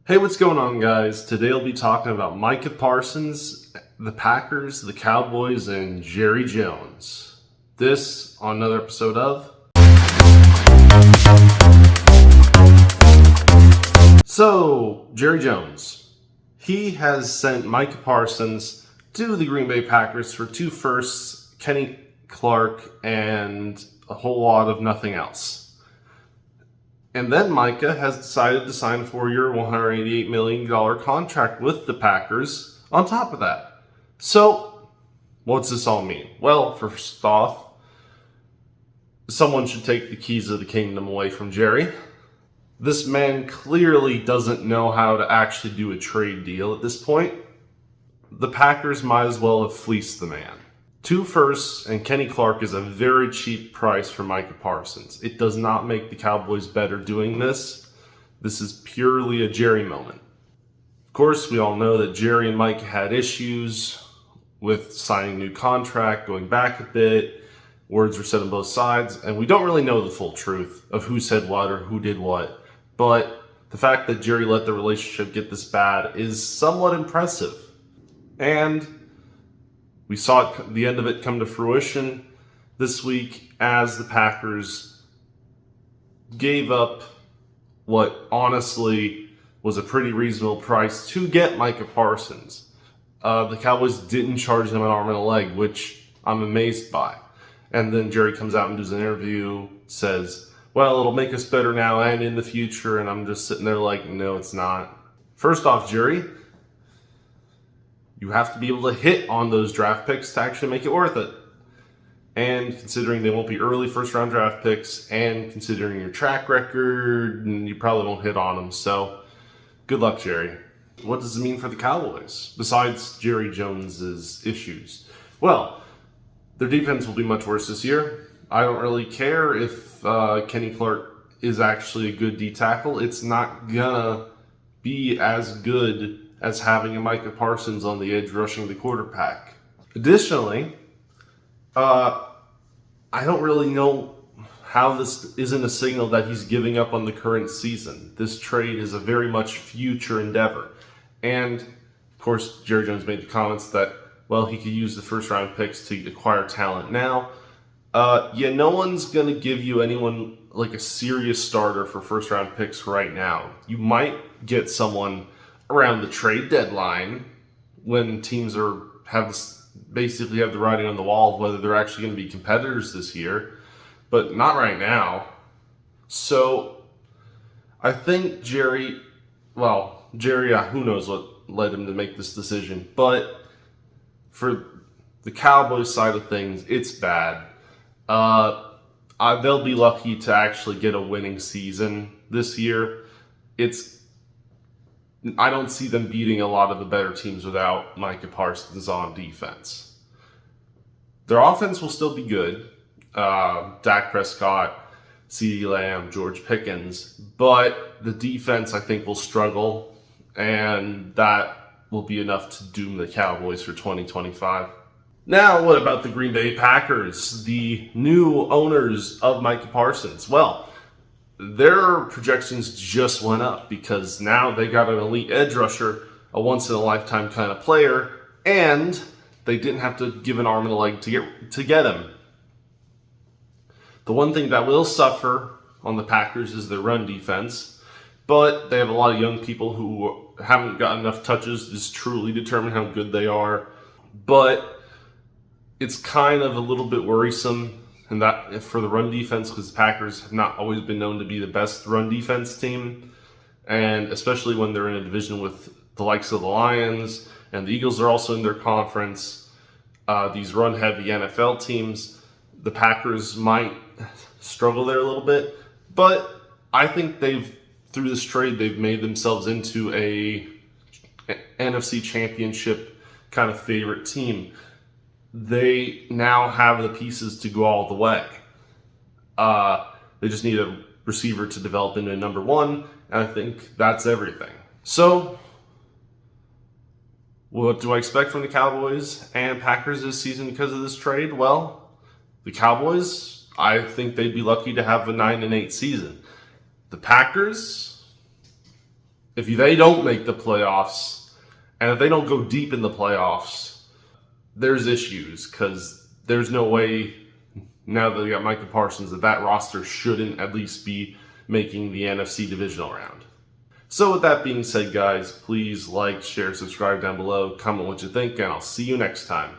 Hey, what's going on, guys? Today I'll be talking about Micah Parsons, the Packers, the Cowboys, and Jerry Jones. This on another episode of... So, Jerry Jones. He has sent Micah Parsons to the Green Bay Packers for 2 firsts, Kenny Clark, and a whole lot of nothing else. And then Micah has decided to sign a 4-year, $188 million contract with the Packers on top of that. So, what's this all mean? Well, first off, someone should take the keys of the kingdom away from Jerry. This man clearly doesn't know how to actually do a trade deal at this point. The Packers might as well have fleeced the man. 2 firsts and Kenny Clark is a very cheap price for Micah Parsons. It does not make the Cowboys better doing this. This is purely a Jerry moment. Of course, we all know that Jerry and Micah had issues with signing a new contract, going back a bit. Words were said on both sides, and we don't really know the full truth of who said what or who did what. But the fact that Jerry let the relationship get this bad is somewhat impressive. And we saw the end of it come to fruition this week as the Packers gave up what honestly was a pretty reasonable price to get Micah Parsons. The Cowboys didn't charge him an arm and a leg, which I'm amazed by. And then Jerry comes out and does an interview, says, well, it'll make us better now and in the future. And I'm just sitting there like, no, it's not. First off, Jerry, you have to be able to hit on those draft picks to actually make it worth it. And considering they won't be early first-round draft picks, and considering your track record, you probably won't hit on them. So, good luck, Jerry. What does it mean for the Cowboys, besides Jerry Jones's issues? Well, their defense will be much worse this year. I don't really care if Kenny Clark is actually a good D-tackle. It's not gonna be as good as having a Micah Parsons on the edge rushing the quarterback. Additionally, I don't really know how this isn't a signal that he's giving up on the current season. This trade is a very much future endeavor. And, of course, Jerry Jones made the comments that, well, he could use the first-round picks to acquire talent now. No one's going to give you anyone like a serious starter for first-round picks right now. You might get someone around the trade deadline when teams basically have the writing on the wall of whether they're actually going to be competitors this year, but not right now. So I think Jerry, who knows what led him to make this decision, but for the Cowboys side of things, it's bad. They'll be lucky to actually get a winning season this year. I don't see them beating a lot of the better teams without Micah Parsons on defense. Their offense will still be good. Dak Prescott, CeeDee Lamb, George Pickens. But the defense, I think, will struggle. And that will be enough to doom the Cowboys for 2025. Now, what about the Green Bay Packers, the new owners of Micah Parsons? Well, their projections just went up because now they got an elite edge rusher, a once-in-a-lifetime kind of player, and they didn't have to give an arm and a leg to get him. The one thing that will suffer on the Packers is their run defense, but they have a lot of young people who haven't got enough touches to truly determine how good they are. But it's kind of a little bit worrisome and that for the run defense, because the Packers have not always been known to be the best run defense team. And especially when they're in a division with the likes of the Lions, and the Eagles are also in their conference, these run-heavy NFL teams, the Packers might struggle there a little bit. But I think through this trade, they've made themselves into a NFC Championship kind of favorite team. They now have the pieces to go all the way. They just need a receiver to develop into a number one, and I think that's everything. So, what do I expect from the Cowboys and Packers this season because of this trade? Well, the Cowboys, I think they'd be lucky to have a 9-8 season. The Packers, If they don't make the playoffs, and if they don't go deep in the playoffs, there's issues, because there's no way, now that they got Micah Parsons, that roster shouldn't at least be making the NFC divisional round. So with that being said, guys, please like, share, subscribe down below, comment what you think, and I'll see you next time.